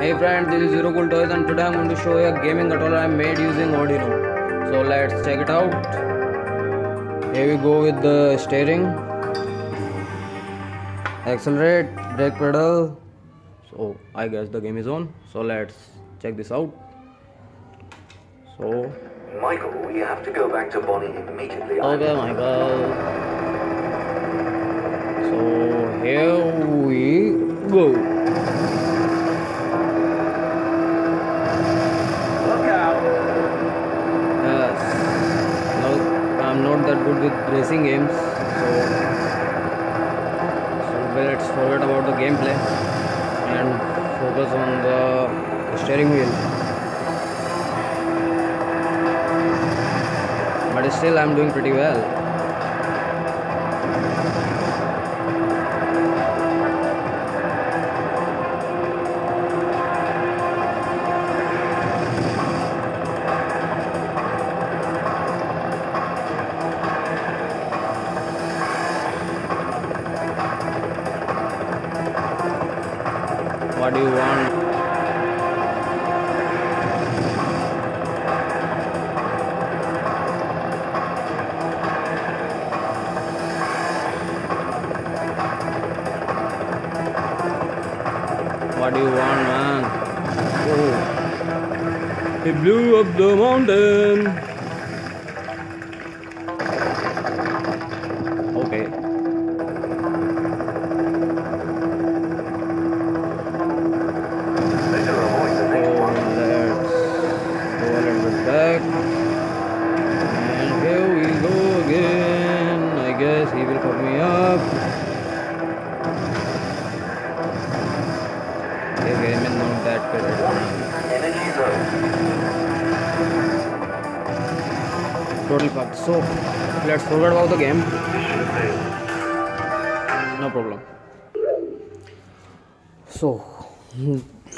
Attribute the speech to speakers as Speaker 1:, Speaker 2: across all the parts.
Speaker 1: Hey friend, this is Zero Cool Toys and today I'm going to show you a gaming controller I made using arduino. So let's check it out. Here we go with the steering, accelerate, brake pedal. So I guess the game is on. So let's check this out. So
Speaker 2: Michael, you have to go back to Bonnie immediately.
Speaker 1: okay, Michael. So here we go. Yes. Now I'm not that good with racing games, so let's forget about the gameplay and focus on the steering wheel. But still I'm doing pretty well. What do you want? What do you want, man? Oh, he blew up the mountain. Okay. Back, and here we go again. I guess he will fuck me up. This game is not that good.
Speaker 2: Energy low.
Speaker 1: Total fucked. So let's forget about the game. No problem. So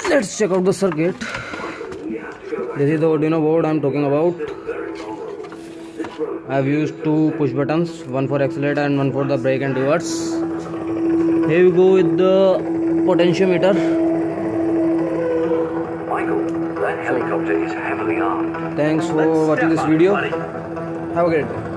Speaker 1: let's check out the circuit. This is the arduino board I'm talking about. I've used two push buttons, one for accelerate and one for the brake and reverse. Here we go with the potentiometer.
Speaker 2: Michael, that helicopter is heavily armed.
Speaker 1: Thanks for watching this video. Have a great day.